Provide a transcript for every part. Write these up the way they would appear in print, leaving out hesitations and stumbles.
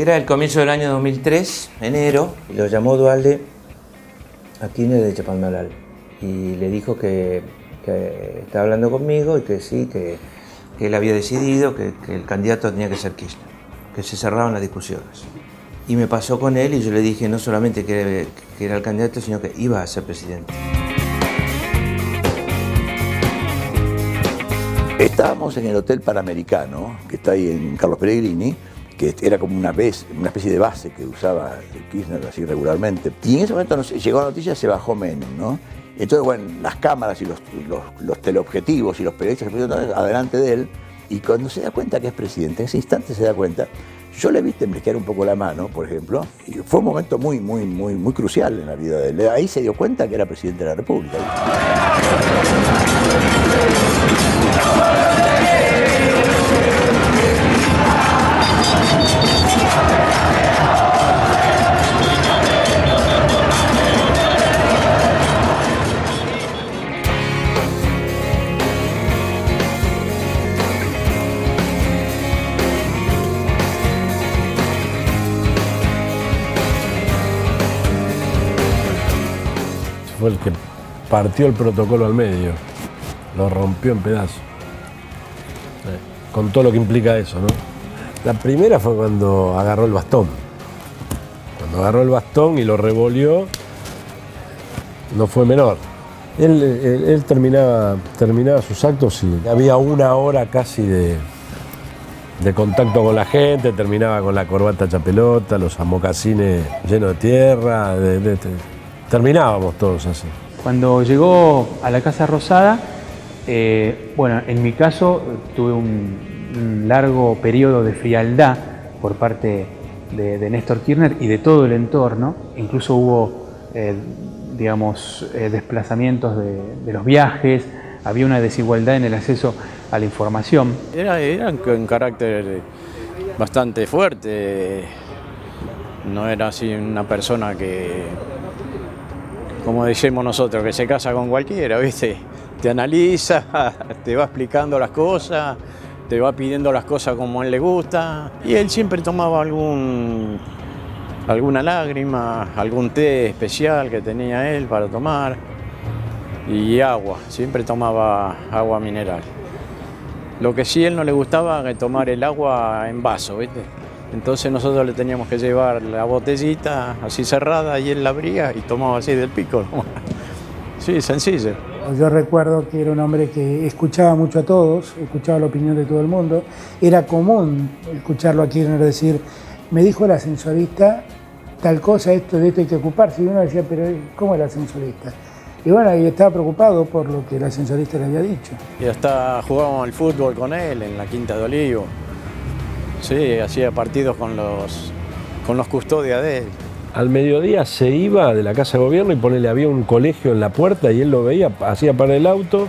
Era el comienzo del año 2003, enero, y lo llamó Duhalde a Kirchner de Chapadmalal y le dijo que estaba hablando conmigo y que sí, que él había decidido que el candidato tenía que ser Kirchner, que se cerraban las discusiones. Y me pasó con él y yo le dije no solamente que era el candidato, sino que iba a ser presidente. Estábamos en el Hotel Panamericano, que está ahí en Carlos Pellegrini, que era como una especie de base que usaba Kirchner así regularmente. Y en ese momento llegó la noticia, se bajó Menem, ¿no? Entonces, bueno, las cámaras y los teleobjetivos y los periodistas se pusieron adelante de él, y cuando se da cuenta que es presidente, en ese instante se da cuenta. Yo le vi temblequear un poco la mano, por ejemplo, y fue un momento muy crucial en la vida de él. Ahí se dio cuenta que era presidente de la República. Fue el que partió el protocolo al medio, lo rompió en pedazos, con todo lo que implica eso, ¿no? La primera fue cuando agarró el bastón. Cuando agarró el bastón y lo revolvió, no fue menor. Él terminaba sus actos y había una hora casi de contacto con la gente, terminaba con la corbata hecha pelota, los mocasines llenos de tierra, terminábamos todos así. Cuando llegó a la Casa Rosada, bueno, en mi caso tuve un largo periodo de frialdad por parte de Néstor Kirchner y de todo el entorno. Incluso hubo, desplazamientos de los viajes, había una desigualdad en el acceso a la información. Era un carácter bastante fuerte, no era así una persona que, como decimos nosotros, que se casa con cualquiera, ¿viste? Te analiza, te va explicando las cosas, te va pidiendo las cosas como a él le gusta. Y él siempre tomaba alguna lágrima, algún té especial que tenía él para tomar. Y agua, siempre tomaba agua mineral. Lo que sí a él no le gustaba era tomar el agua en vaso, ¿viste? Entonces nosotros le teníamos que llevar la botellita así cerrada y él la abría y tomaba así del pico. Sí, sencillo. Yo recuerdo que era un hombre que escuchaba mucho a todos, escuchaba la opinión de todo el mundo. Era común escucharlo a Kirchner decir, me dijo el ascensorista tal cosa, de esto hay que ocuparse. Y uno decía, pero ¿cómo el ascensorista? Y bueno, y estaba preocupado por lo que el ascensorista le había dicho. Y hasta jugábamos al fútbol con él en la Quinta de Olivo. Sí, hacía partidos con los custodias de él. Al mediodía se iba de la Casa de Gobierno y había un colegio en la puerta y él lo veía, hacía parar el auto,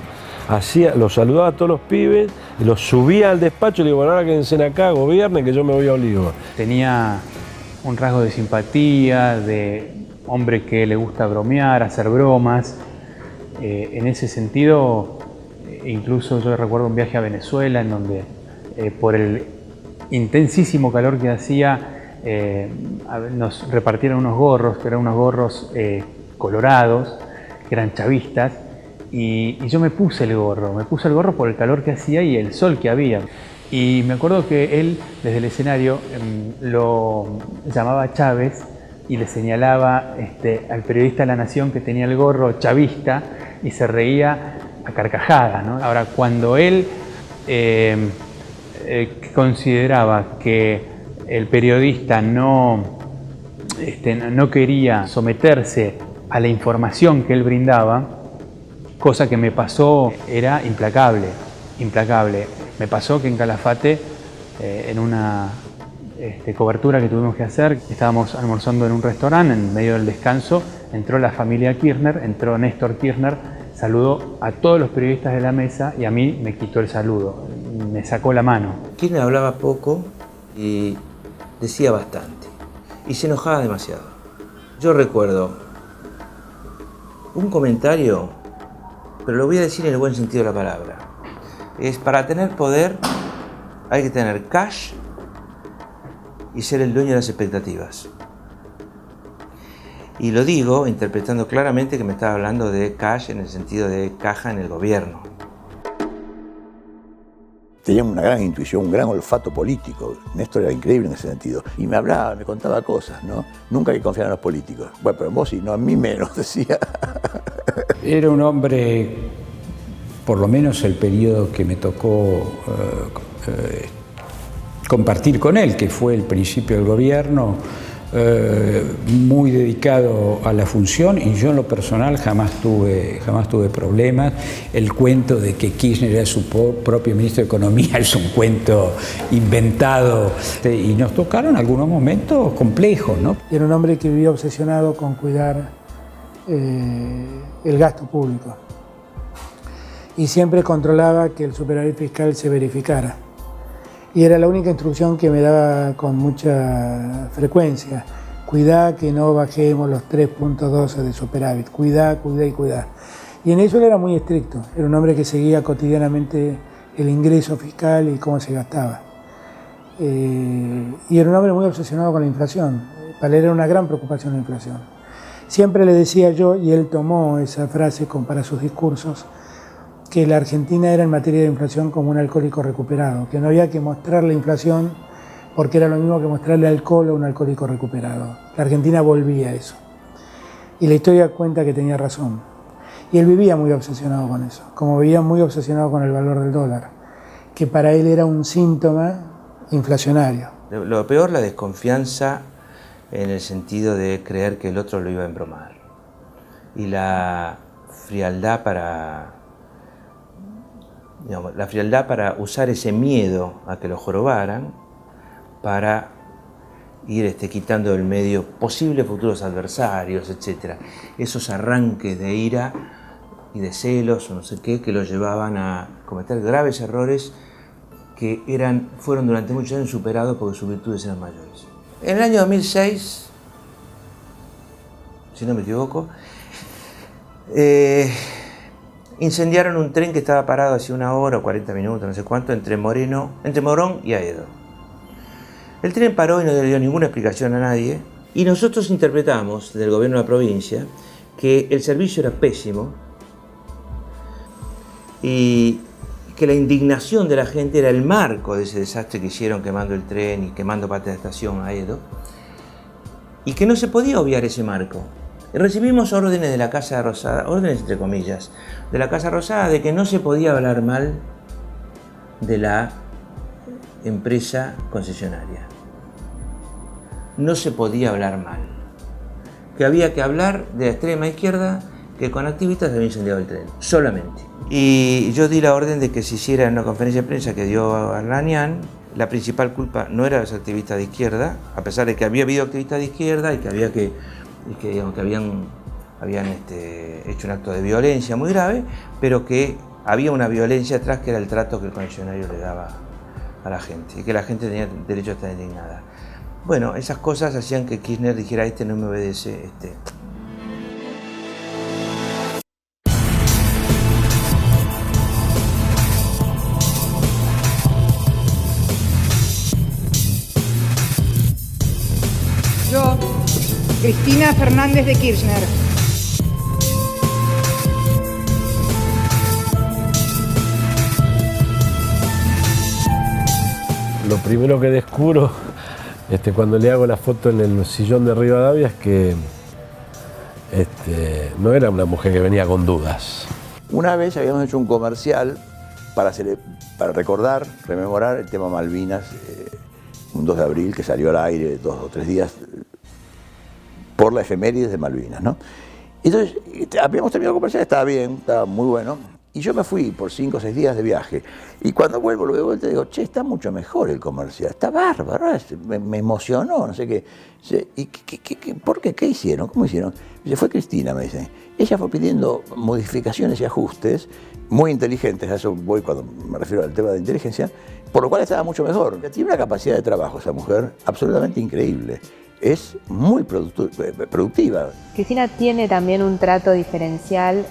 los saludaba a todos los pibes, los subía al despacho y le digo, bueno, ahora quédense acá, gobiernen, que yo me voy a Olivo. Tenía un rasgo de simpatía, de hombre que le gusta bromear, hacer bromas. En ese sentido, incluso yo recuerdo un viaje a Venezuela en donde por el intensísimo calor que hacía, nos repartieron unos gorros, que eran unos gorros colorados, que eran chavistas, y yo me puse el gorro por el calor que hacía y el sol que había. Y me acuerdo que él, desde el escenario, lo llamaba Chávez y le señalaba al periodista de La Nación que tenía el gorro chavista y se reía a carcajadas, ¿no? Ahora, cuando él consideraba que el periodista no quería someterse a la información que él brindaba, cosa que me pasó, era implacable. Me pasó que en Calafate, en una cobertura que tuvimos que hacer, estábamos almorzando en un restaurante, en medio del descanso, entró la familia Kirchner, entró Néstor Kirchner, saludó a todos los periodistas de la mesa y a mí me quitó el saludo, me sacó la mano. Kirchner hablaba poco y decía bastante, y se enojaba demasiado. Yo recuerdo un comentario, pero lo voy a decir en el buen sentido de la palabra. Es: para tener poder hay que tener cash y ser el dueño de las expectativas. Y lo digo interpretando claramente que me estaba hablando de cash en el sentido de caja en el gobierno. Tenía una gran intuición, un gran olfato político. Néstor era increíble en ese sentido. Y me hablaba, me contaba cosas, ¿no? Nunca hay que confiar en los políticos. Bueno, pero en vos sí, no, a mí menos, decía. Era un hombre, por lo menos el periodo que me tocó compartir con él, que fue el principio del gobierno, muy dedicado a la función, y yo en lo personal jamás tuve problemas. El cuento de que Kirchner era su propio ministro de Economía es un cuento inventado, y nos tocaron algunos momentos complejos, ¿no? Era un hombre que vivía obsesionado con cuidar el gasto público y siempre controlaba que el superávit fiscal se verificara. Y era la única instrucción que me daba con mucha frecuencia. Cuidá que no bajemos los 3.12 de superávit. Cuidá. Y en eso él era muy estricto. Era un hombre que seguía cotidianamente el ingreso fiscal y cómo se gastaba. Y era un hombre muy obsesionado con la inflación. Para él era una gran preocupación la inflación. Siempre le decía yo, y él tomó esa frase para sus discursos, que la Argentina era en materia de inflación como un alcohólico recuperado, que no había que mostrar la inflación porque era lo mismo que mostrarle alcohol a un alcohólico recuperado. La Argentina volvía a eso. Y la historia cuenta que tenía razón. Y él vivía muy obsesionado con eso, como vivía muy obsesionado con el valor del dólar, que para él era un síntoma inflacionario. Lo peor, la desconfianza en el sentido de creer que el otro lo iba a embromar. Y la frialdad para usar ese miedo a que lo jorobaran para ir quitando del medio posibles futuros adversarios, etc. Esos arranques de ira y de celos o no sé qué que lo llevaban a cometer graves errores que fueron durante muchos años superados porque sus virtudes eran mayores. En el año 2006, si no me equivoco, incendiaron un tren que estaba parado hace 1 hora o 40 minutos, no sé cuánto, entre Morón y Aedo. El tren paró y no le dio ninguna explicación a nadie, y nosotros interpretamos del gobierno de la provincia que el servicio era pésimo y que la indignación de la gente era el marco de ese desastre que hicieron quemando el tren y quemando parte de la estación Aedo, y que no se podía obviar ese marco. Recibimos órdenes de la Casa Rosada, órdenes entre comillas, de la Casa Rosada de que no se podía hablar mal de la empresa concesionaria. No se podía hablar mal. Que había que hablar de la extrema izquierda que con activistas había incendiado el tren, solamente. Y yo di la orden de que se hiciera en una conferencia de prensa que dio Arlanian. La principal culpa no era de los activistas de izquierda, a pesar de que había habido activistas de izquierda y que habían hecho un acto de violencia muy grave, pero que había una violencia atrás que era el trato que el concesionario le daba a la gente y que la gente tenía derecho a estar indignada. Bueno, esas cosas hacían que Kirchner dijera: este no me obedece, Yo, Cristina Fernández de Kirchner. Lo primero que descubro cuando le hago la foto en el sillón de Rivadavia es que no era una mujer que venía con dudas. Una vez habíamos hecho un comercial para recordar, rememorar el tema Malvinas, un 2 de abril que salió al aire 2 o 3 días por la efemérides de Malvinas, ¿no? Entonces, habíamos terminado el comercial, estaba bien, estaba muy bueno, y yo me fui por 5 o 6 días de viaje. Y cuando vuelvo, lo veo de vuelta y digo: che, está mucho mejor el comercial, está bárbaro, me emocionó, no sé qué. ¿Y por qué? ¿Qué hicieron? ¿Cómo hicieron? Dice: fue Cristina, me dice. Ella fue pidiendo modificaciones y ajustes muy inteligentes, a eso voy cuando me refiero al tema de inteligencia, por lo cual estaba mucho mejor. Tiene una capacidad de trabajo esa mujer absolutamente increíble. Es muy productiva. Cristina tiene también un trato diferencial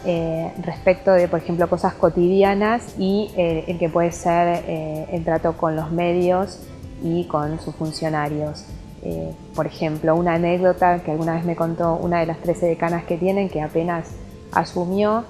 respecto de, por ejemplo, cosas cotidianas y el que puede ser el trato con los medios y con sus funcionarios. Por ejemplo, una anécdota que alguna vez me contó una de las 13 decanas que tienen, que apenas asumió,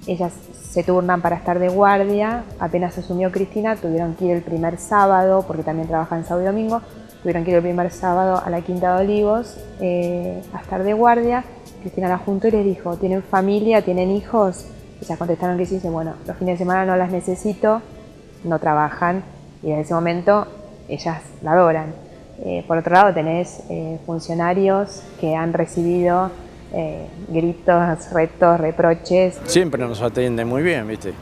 ellas se turnan para estar de guardia, apenas asumió Cristina, tuvieron que ir el primer sábado, porque también trabaja en sábado y domingo, tuvieron que ir el primer sábado a la Quinta de Olivos a estar de guardia. Cristina la juntó y les dijo, ¿tienen familia? ¿Tienen hijos? Ellas contestaron que sí, dice, bueno, los fines de semana no las necesito, no trabajan, y desde ese momento ellas la adoran. Por otro lado tenés funcionarios que han recibido gritos, retos, reproches. Siempre nos atiende muy bien, ¿viste?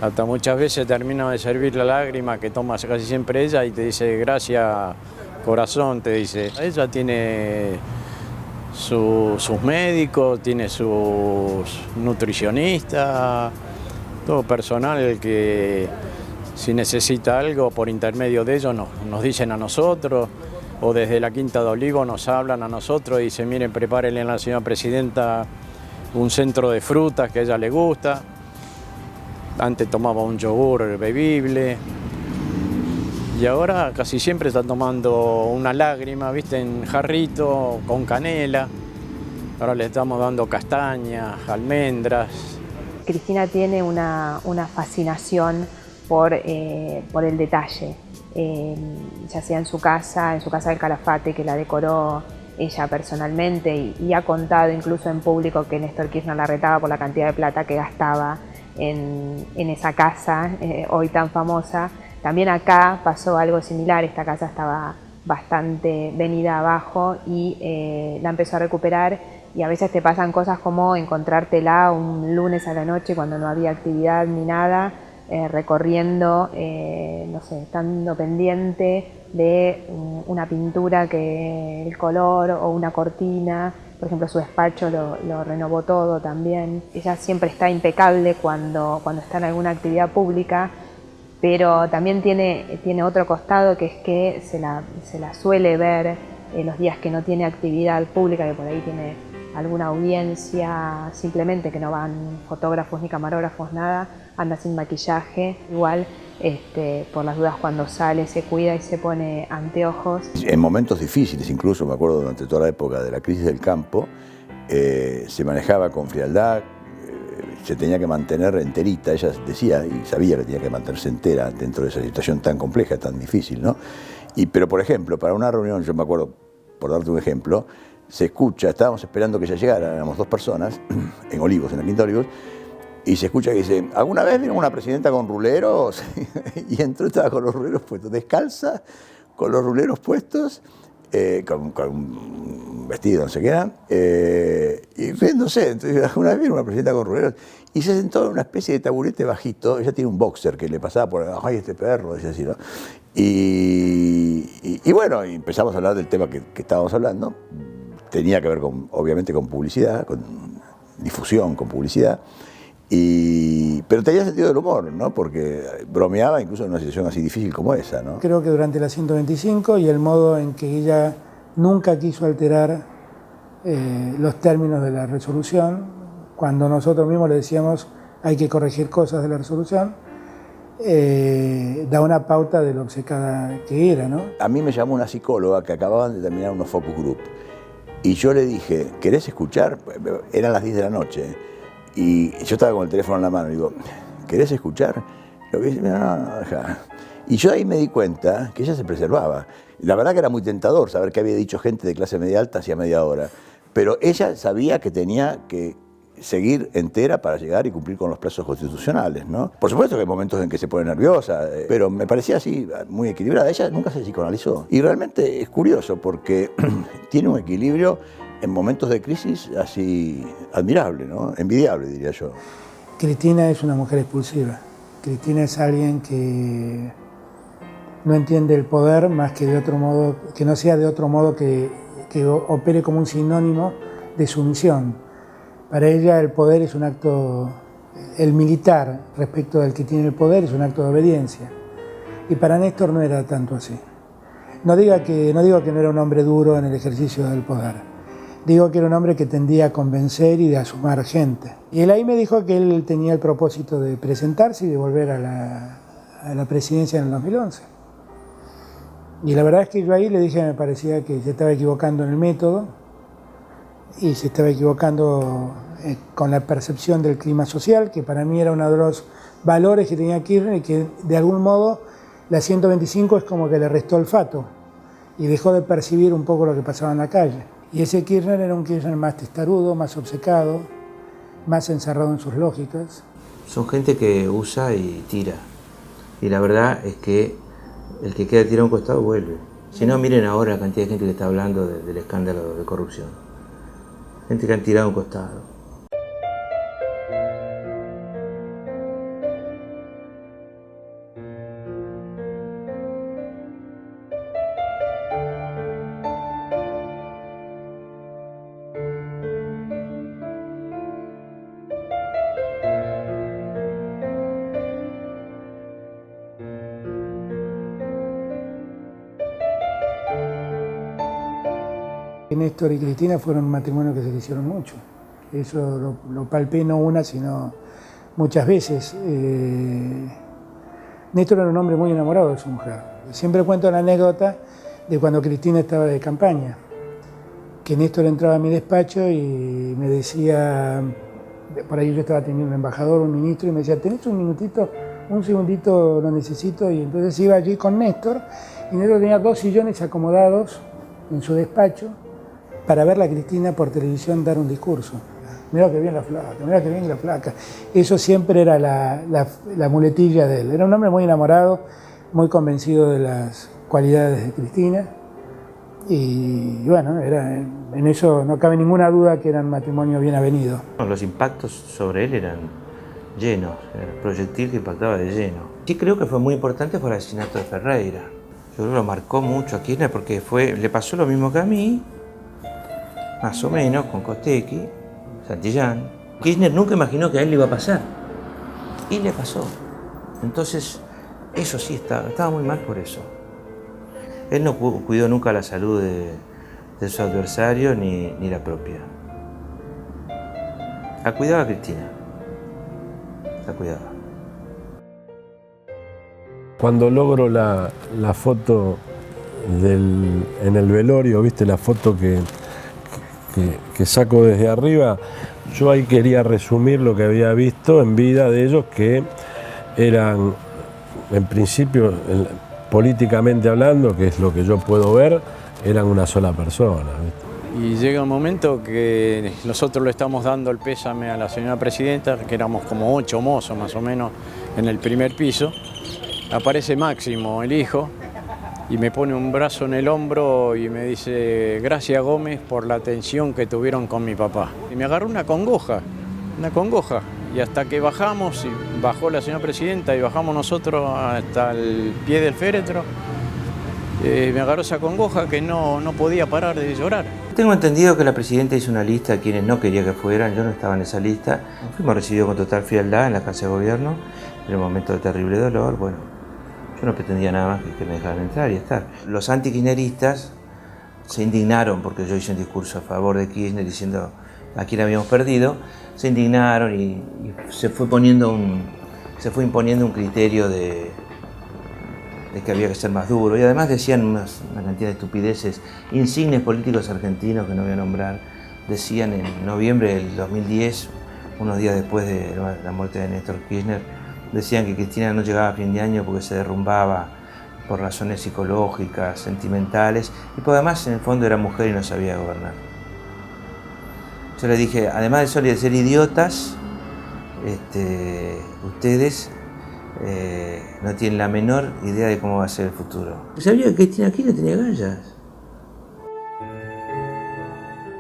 Hasta muchas veces termino de servir la lágrima que toma casi siempre ella y te dice, gracias corazón, te dice. Ella tiene sus médicos, tiene sus nutricionistas, todo personal que si necesita algo por intermedio de ellos nos dicen a nosotros, o desde la Quinta de Olivos nos hablan a nosotros y dicen, miren, prepárenle a la señora presidenta un centro de frutas que a ella le gusta. Antes tomaba un yogur bebible y ahora casi siempre está tomando una lágrima, ¿viste? En jarrito, con canela. Ahora le estamos dando castañas, almendras. Cristina tiene una fascinación por el detalle, ya sea en su casa del Calafate, que la decoró ella personalmente y ha contado incluso en público que Néstor Kirchner la retaba por la cantidad de plata que gastaba en esa casa hoy tan famosa. También acá pasó algo similar, esta casa estaba bastante venida abajo y la empezó a recuperar, y a veces te pasan cosas como encontrártela un lunes a la noche cuando no había actividad ni nada, recorriendo, no sé, estando pendiente de una pintura, que el color o una cortina. Por ejemplo, su despacho lo renovó todo también. Ella siempre está impecable cuando está en alguna actividad pública, pero también tiene otro costado, que es que se la suele ver los días que no tiene actividad pública, que por ahí tiene alguna audiencia, simplemente que no van fotógrafos ni camarógrafos, nada, anda sin maquillaje, igual por las dudas cuando sale se cuida y se pone anteojos. En momentos difíciles, incluso me acuerdo durante toda la época de la crisis del campo, se manejaba con frialdad, se tenía que mantener enterita, ella decía y sabía que tenía que mantenerse entera dentro de esa situación tan compleja, tan difícil, ¿no? Pero por ejemplo, para una reunión, yo me acuerdo, por darte un ejemplo, se escucha, estábamos esperando que ella llegara, éramos 2 personas, en Olivos, en la Quinta de Olivos, y se escucha que dice, ¿alguna vez vino una presidenta con ruleros? Y entró, estaba con los ruleros puestos, descalza, con los ruleros puestos, con un vestido, no sé qué era, y riéndose. Entonces, ¿alguna vez vino una presidenta con ruleros? Y se sentó en una especie de taburete bajito. Ella tiene un boxer que le pasaba por abajo, ¡ay, este perro! Decía así, ¿no? Y bueno, y empezamos a hablar del tema que estábamos hablando. Tenía que ver, obviamente, con publicidad, con difusión, con publicidad. Pero tenía sentido del humor, ¿no? Porque bromeaba incluso en una situación así difícil como esa, ¿no? Creo que durante la 125 y el modo en que ella nunca quiso alterar los términos de la resolución, cuando nosotros mismos le decíamos hay que corregir cosas de la resolución, da una pauta de lo obcecada que era, ¿no? A mí me llamó una psicóloga que acababan de terminar unos focus group y yo le dije, ¿querés escuchar? Eran las 10 de la noche. Y yo estaba con el teléfono en la mano y digo, ¿querés escuchar? Lo que dice, no, deja. Y yo ahí me di cuenta que ella se preservaba. La verdad que era muy tentador saber qué había dicho gente de clase media alta hacía media hora. Pero ella sabía que tenía que seguir entera para llegar y cumplir con los plazos constitucionales, ¿no? Por supuesto que hay momentos en que se pone nerviosa, pero me parecía así, muy equilibrada. Ella nunca se psicoanalizó. Y realmente es curioso porque tiene un equilibrio en momentos de crisis así admirable, ¿no? Envidiable, diría yo. Cristina es una mujer expulsiva. Cristina es alguien que no entiende el poder más que de otro modo, que no sea de otro modo que opere como un sinónimo de sumisión. Para ella el poder es un acto, el militar respecto del que tiene el poder es un acto de obediencia. Y para Néstor no era tanto así. No digo que no era un hombre duro en el ejercicio del poder. Digo que era un hombre que tendía a convencer y de a sumar gente. Y él ahí me dijo que él tenía el propósito de presentarse y de volver a la presidencia en el 2011. Y la verdad es que yo ahí le dije que me parecía que se estaba equivocando en el método y se estaba equivocando con la percepción del clima social, que para mí era uno de los valores que tenía Kirchner y que de algún modo la 125 es como que le restó olfato y dejó de percibir un poco lo que pasaba en la calle. Y ese Kirchner era un Kirchner más testarudo, más obcecado, más encerrado en sus lógicas. Son gente que usa y tira. Y la verdad es que el que queda tirado a un costado vuelve. Si no, miren ahora la cantidad de gente que está hablando del escándalo de corrupción. Gente que han tirado a un costado. Néstor y Cristina fueron un matrimonio que se quisieron mucho. Eso lo palpé no una, sino muchas veces. Néstor era un hombre muy enamorado de su mujer. Siempre cuento la anécdota de cuando Cristina estaba de campaña, que Néstor entraba a mi despacho y me decía, por ahí yo estaba teniendo un embajador, un ministro, y me decía, ¿tenés un minutito? Un segundito lo necesito. Y entonces iba allí con Néstor, y Néstor tenía 2 sillones acomodados en su despacho, para ver a Cristina por televisión dar un discurso. Mirá que bien la flaca, mirá que bien la flaca. Eso siempre era la muletilla de él. Era un hombre muy enamorado, muy convencido de las cualidades de Cristina. Y bueno, en eso no cabe ninguna duda que era un matrimonio bien avenido. Los impactos sobre él eran llenos, era el proyectil que impactaba de lleno. Sí creo que fue muy importante fue el asesinato de Ferreira. Yo creo que lo marcó mucho a Kirchner porque le pasó lo mismo que a mí, más o menos, con Costecchi, Santillán. Kirchner nunca imaginó que a él le iba a pasar. Y le pasó. Entonces, eso sí, estaba muy mal por eso. Él no cuidó nunca la salud de su adversario ni la propia. La cuidaba Cristina. La cuidaba. Cuando logro la foto en el velorio, ¿viste? La foto que saco desde arriba, yo ahí quería resumir lo que había visto en vida de ellos, que eran, en principio, políticamente hablando, que es lo que yo puedo ver, eran una sola persona, ¿viste? Y llega un momento que nosotros le estamos dando el pésame a la señora presidenta, que éramos como 8 mozos más o menos en el primer piso. Aparece Máximo, el hijo, y me pone un brazo en el hombro y me dice, gracias Gómez por la atención que tuvieron con mi papá. Y me agarró una congoja. Y hasta que bajamos, y bajó la señora presidenta y bajamos nosotros hasta el pie del féretro, me agarró esa congoja que no podía parar de llorar. Tengo entendido que la presidenta hizo una lista de quienes no quería que fueran, yo no estaba en esa lista. Fuimos recibidos con total frialdad en la Casa de Gobierno, en un momento de terrible dolor, bueno. Yo no pretendía nada más que me dejaran entrar y estar. Los anti-kirchneristas se indignaron porque yo hice un discurso a favor de Kirchner diciendo a quién habíamos perdido. Se indignaron y se fue imponiendo un criterio de que había que ser más duro. Y además decían una cantidad de estupideces. Insignes políticos argentinos que no voy a nombrar decían en noviembre del 2010, unos días después de la muerte de Néstor Kirchner, decían que Cristina no llegaba a fin de año porque se derrumbaba por razones psicológicas, sentimentales, y por además en el fondo era mujer y no sabía gobernar. Yo le dije, además de ser idiotas, ustedes no tienen la menor idea de cómo va a ser el futuro. ¿Sabía que Cristina Kirchner tenía gallas?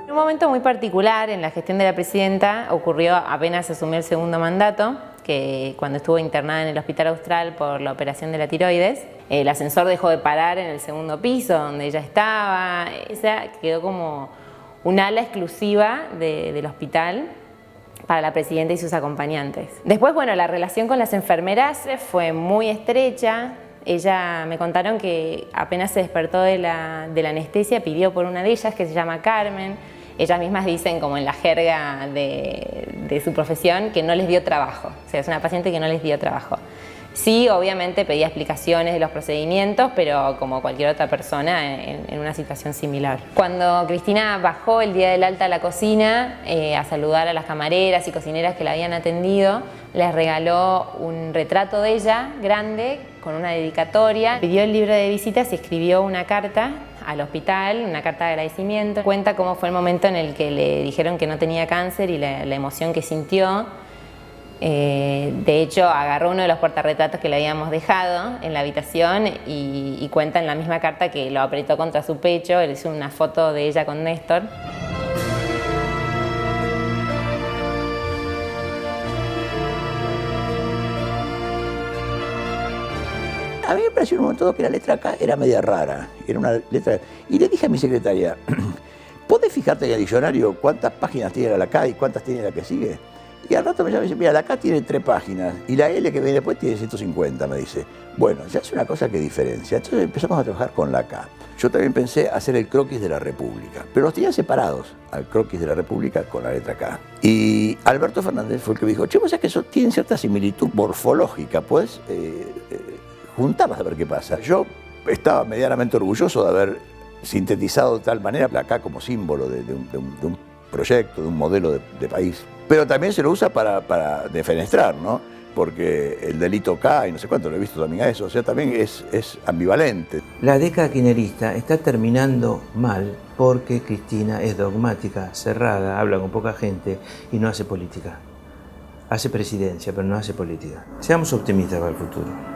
Un momento muy particular en la gestión de la presidenta ocurrió apenas asumió el segundo mandato, que cuando estuvo internada en el Hospital Austral por la operación de la tiroides, el ascensor dejó de parar en el segundo piso donde ella estaba. Esa quedó como un ala exclusiva del hospital para la presidenta y sus acompañantes. Después, bueno, la relación con las enfermeras fue muy estrecha. Ella, me contaron que apenas se despertó de la anestesia, pidió por una de ellas que se llama Carmen. Ellas mismas dicen, como en la jerga de su profesión, que no les dio trabajo. O sea, es una paciente que no les dio trabajo. Sí, obviamente pedía explicaciones de los procedimientos, pero como cualquier otra persona en una situación similar. Cuando Cristina bajó el día del alta a la cocina a saludar a las camareras y cocineras que la habían atendido, les regaló un retrato de ella grande con una dedicatoria. Pidió el libro de visitas y escribió una carta al hospital, una carta de agradecimiento. Cuenta cómo fue el momento en el que le dijeron que no tenía cáncer y la emoción que sintió. De hecho, agarró uno de los portarretratos que le habíamos dejado en la habitación y cuenta en la misma carta que lo apretó contra su pecho. Le hizo una foto de ella con Néstor. A mí me pareció en un momento dado que la letra K era media rara, era una letra... Y le dije a mi secretaria, ¿podés fijarte en el diccionario cuántas páginas tiene la K y cuántas tiene la que sigue? Y al rato me llama y dice, mira, la K tiene 3 páginas y la L que viene después tiene 150, me dice. Bueno, ya es una cosa que diferencia. Entonces empezamos a trabajar con la K. Yo también pensé hacer el croquis de la República, pero los tenía separados, al croquis de la República con la letra K. Y Alberto Fernández fue el que me dijo, che, vos sabés que eso tiene cierta similitud morfológica, pues juntarlas a ver qué pasa. Yo estaba medianamente orgulloso de haber sintetizado de tal manera la K como símbolo de un proyecto, de un modelo de país. Pero también se lo usa para defenestrar, ¿no? Porque el delito K y no sé cuánto, lo he visto también a eso, o sea, también es ambivalente. La década kirchnerista está terminando mal porque Cristina es dogmática, cerrada, habla con poca gente y no hace política. Hace presidencia, pero no hace política. Seamos optimistas para el futuro.